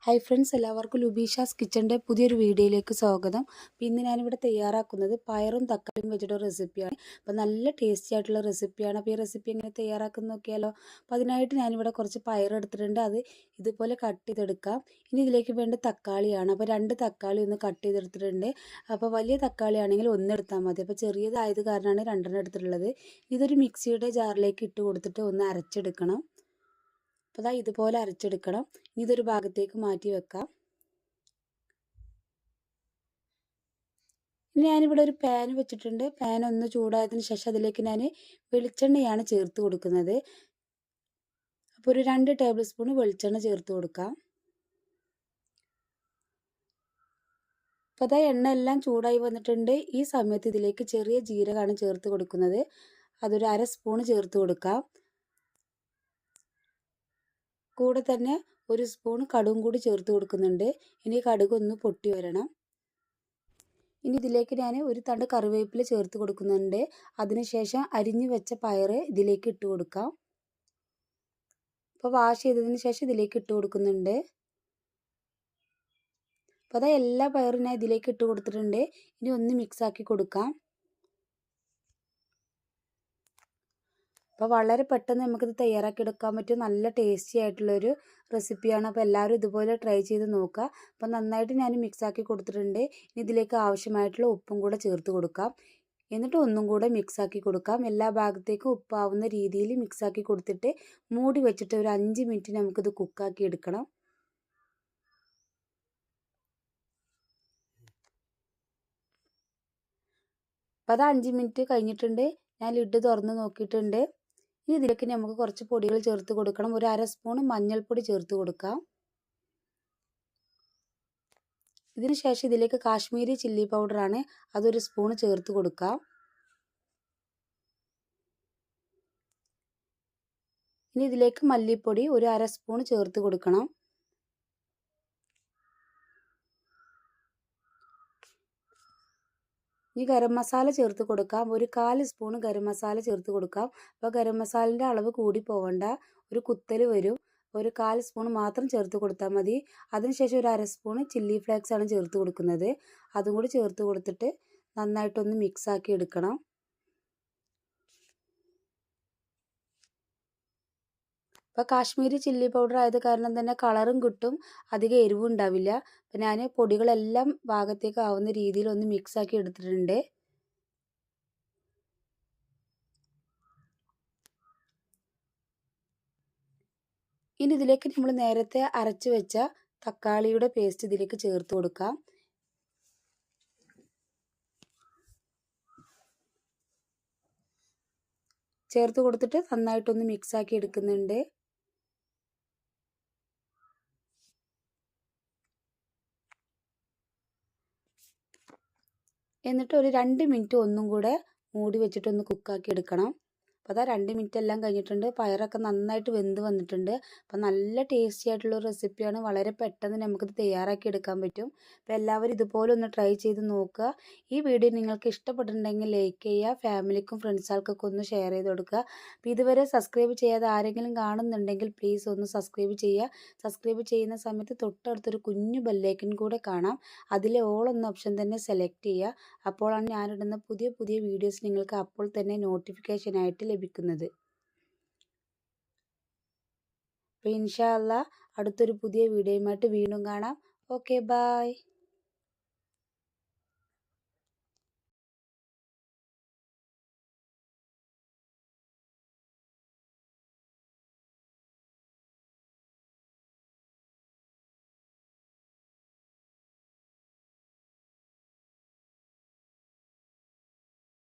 Hi friends, എല്ലാവർക്കും ലുബീഷാസ് കിച്ചൻ്റെ പുതിയൊരു വീഡിയോയിലേക്ക് സ്വാഗതം. അപ്പോൾ ഇന്ന് ഞാനിവിടെ തയ്യാറാക്കുന്നത് പയറും തക്കാളിയും വെച്ചിട്ടൊരു റെസിപ്പിയാണ്. അപ്പോൾ നല്ല ടേസ്റ്റി ആയിട്ടുള്ള റെസിപ്പിയാണ്. അപ്പോൾ ഈ റെസിപ്പി എങ്ങനെ തയ്യാറാക്കുന്ന നോക്കിയാലോ. അപ്പോൾ അതിനായിട്ട് ഞാനിവിടെ കുറച്ച് പയർ എടുത്തിട്ടുണ്ട്. അത് ഇതുപോലെ കട്ട് ചെയ്തെടുക്കാം. ഇനി ഇതിലേക്ക് വേണ്ട തക്കാളിയാണ്. അപ്പോൾ 2 തക്കാളി ഒന്ന് കട്ട് ചെയ്തെടുത്തിട്ടുണ്ട്. അപ്പോൾ വലിയ തക്കാളി ആണെങ്കിൽ 1 എടുത്താൽ മതി. അപ്പോൾ ചെറിയതായത് കാരണമാണ് 2 എടുത്തിട്ടുള്ളത്. ഇതൊരു മിക്സിയുടെ ജാറിലേക്ക് ഇട്ട് കൊടുത്തിട്ട് ഒന്ന് അരച്ചെടുക്കണം. അപ്പോൾ ഇതുപോലെ അരച്ചെടുക്കണം. ഇനി ഇതൊരു ഭാഗത്തേക്ക് മാറ്റി വെക്കാം. ഇനി ഞാനിവിടെ ഒരു പാൻ വെച്ചിട്ടുണ്ട്. പാൻ ഒന്ന് ചൂടായതിന് ശേഷം അതിലേക്ക് ഞാൻ വെളിച്ചെണ്ണയാണ് ചേർത്ത് കൊടുക്കുന്നത്. അപ്പോൾ ഒരു 2 ടേബിൾ സ്പൂൺ വെളിച്ചെണ്ണ ചേർത്ത് കൊടുക്കാം. അപ്പോൾ എണ്ണ എല്ലാം ചൂടായി വന്നിട്ടുണ്ട്. ഈ സമയത്ത് ഇതിലേക്ക് ചെറിയ ജീരകമാണ് ചേർത്ത് കൊടുക്കുന്നത്. അതൊരു 1/2 സ്പൂൺ ചേർത്ത് കൊടുക്കാം. കൂടെ തന്നെ 1 സ്പൂൺ കടുകും കൂടി ചേർത്ത് കൊടുക്കുന്നുണ്ട്. ഇനി കടുക് ഒന്ന് പൊട്ടി വരണം. ഇനി ഇതിലേക്ക് ഞാൻ ഒരു തണ്ട് കറിവേപ്പില ചേർത്ത് കൊടുക്കുന്നുണ്ട്. അതിനുശേഷം അരിഞ്ഞു വെച്ച പയർ ഇതിലേക്ക് ഇട്ട് കൊടുക്കാം. അപ്പോൾ വാഷ് ചെയ്തതിന് ശേഷം ഇതിലേക്ക് ഇട്ട് കൊടുക്കുന്നുണ്ട്. അപ്പോൾ എല്ലാ പയറും ഞാൻ ഇതിലേക്ക് ഇട്ട് കൊടുത്തിട്ടുണ്ട്. ഇനി ഒന്ന് മിക്സ് ആക്കി കൊടുക്കാം. അപ്പോൾ വളരെ പെട്ടെന്ന് നമുക്കിത് തയ്യാറാക്കി എടുക്കാൻ പറ്റും. നല്ല ടേസ്റ്റി ആയിട്ടുള്ളൊരു റെസിപ്പിയാണ്. അപ്പോൾ എല്ലാവരും ഇതുപോലെ ട്രൈ ചെയ്ത് നോക്കുക. അപ്പോൾ നന്നായിട്ട് ഞാൻ മിക്സ് ആക്കി കൊടുത്തിട്ടുണ്ട്. ഇനി ഇതിലേക്ക് ആവശ്യമായിട്ടുള്ള ഉപ്പും കൂടെ ചേർത്ത് കൊടുക്കാം. എന്നിട്ട് ഒന്നും കൂടെ മിക്സ് ആക്കി കൊടുക്കാം. എല്ലാ ഭാഗത്തേക്കും ഉപ്പാവുന്ന രീതിയിൽ മിക്സ് ആക്കി കൊടുത്തിട്ട് മൂടി വെച്ചിട്ട് ഒരു 5 മിനിറ്റ് നമുക്കിത് കുക്കാക്കി എടുക്കണം. അപ്പോൾ 5 മിനിറ്റ് കഴിഞ്ഞിട്ടുണ്ട്. ഞാൻ ലിഡ് തുറന്ന് നോക്കിയിട്ടുണ്ട്. ഇനി ഇതിലേക്ക് നമുക്ക് കുറച്ച് പൊടികൾ ചേർത്ത് കൊടുക്കണം. ഒരു 1/2 സ്പൂൺ മഞ്ഞൾപ്പൊടി ചേർത്ത് കൊടുക്കാം. ഇതിന് ശേഷം ഇതിലേക്ക് കാശ്മീരി ചില്ലി പൗഡറാണ്, അതൊരു സ്പൂൺ ചേർത്ത് കൊടുക്കാം. ഇനി ഇതിലേക്ക് മല്ലിപ്പൊടി ഒരു 1/2 സ്പൂൺ ചേർത്ത് കൊടുക്കണം. ഈ ഗരം മസാല ചേർത്ത് കൊടുക്കാം. ഒരു 1/4 സ്പൂൺ ഗരം മസാല ചേർത്ത് കൊടുക്കാം. അപ്പോൾ ഗരം മസാലൻ്റെ അളവ് കൂടി പോവണ്ട, ഒരു കുത്തൽ വരും. ഒരു 1/4 സ്പൂൺ മാത്രം ചേർത്ത് കൊടുത്താൽ മതി. അതിനുശേഷം ഒരു 1/2 സ്പൂൺ ചില്ലി ഫ്ലേക്സ് ആണ് ചേർത്ത് കൊടുക്കുന്നത്. അതും കൂടി ചേർത്ത് കൊടുത്തിട്ട് നന്നായിട്ടൊന്ന് മിക്സ് ആക്കി എടുക്കണം. അപ്പോൾ കാശ്മീരി ചില്ലി പൗഡർ ആയത് കാരണം തന്നെ കളറും കിട്ടും, അധികം എരിവും ഉണ്ടാവില്ല. അപ്പോൾ ഞാൻ പൊടികളെല്ലാം ഭാഗത്തേക്ക് ആവുന്ന രീതിയിൽ ഒന്ന് മിക്സ് ആക്കി എടുത്തിട്ടുണ്ട്. ഇനി ഇതിലേക്ക് നമ്മൾ നേരത്തെ അരച്ചു വെച്ച തക്കാളിയുടെ പേസ്റ്റ് ഇതിലേക്ക് ചേർത്ത് കൊടുക്കാം. ചേർത്ത് കൊടുത്തിട്ട് നന്നായിട്ടൊന്ന് മിക്സ് ആക്കി എടുക്കുന്നുണ്ട്. എന്നിട്ട് ഒരു 2 മിനിറ്റ് ഒന്നും കൂടെ മൂടി വെച്ചിട്ടൊന്ന് കുക്കാക്കി എടുക്കണം. അപ്പോൾ 2 മിനിറ്റ് എല്ലാം കഴിഞ്ഞിട്ടുണ്ട്. പയറൊക്കെ നന്നായിട്ട് വെന്ത് വന്നിട്ടുണ്ട്. അപ്പോൾ നല്ല ടേസ്റ്റി ആയിട്ടുള്ള റെസിപ്പിയാണ്. വളരെ പെട്ടെന്ന് നമുക്കിത് തയ്യാറാക്കി എടുക്കാൻ പറ്റും. അപ്പോൾ എല്ലാവരും ഇതുപോലെ ഒന്ന് ട്രൈ ചെയ്ത് നോക്കുക. ഈ വീഡിയോ നിങ്ങൾക്ക് ഇഷ്ടപ്പെട്ടിട്ടുണ്ടെങ്കിൽ ലൈക്ക് ചെയ്യുക, ഫാമിലിക്കും ഫ്രണ്ട്സുകൾക്കൊക്കെ ഒന്ന് ഷെയർ ചെയ്ത് കൊടുക്കുക. അപ്പോൾ ഇതുവരെ സബ്സ്ക്രൈബ് ചെയ്യാതെ ആരെങ്കിലും കാണുന്നുണ്ടെങ്കിൽ പ്ലീസ് ഒന്ന് സബ്സ്ക്രൈബ് ചെയ്യുക. സബ്സ്ക്രൈബ് ചെയ്യുന്ന സമയത്ത് തൊട്ടടുത്തൊരു കുഞ്ഞു ബെല്ലൈക്കൺ കൂടെ കാണാം. അതിലെ ഓൾ എന്ന ഓപ്ഷൻ തന്നെ സെലക്ട് ചെയ്യുക. അപ്പോഴാണ് ഞാനിടുന്ന പുതിയ പുതിയ വീഡിയോസ് നിങ്ങൾക്ക് അപ്പോൾ തന്നെ നോട്ടിഫിക്കേഷനായിട്ട് ലഭിക്കുന്നത്. അപ്പോൾ ഇൻഷാ അല്ലാഹ് അടുത്തൊരു പുതിയ വീഡിയോയുമായിട്ട് വീണ്ടും കാണാം. Okay, by.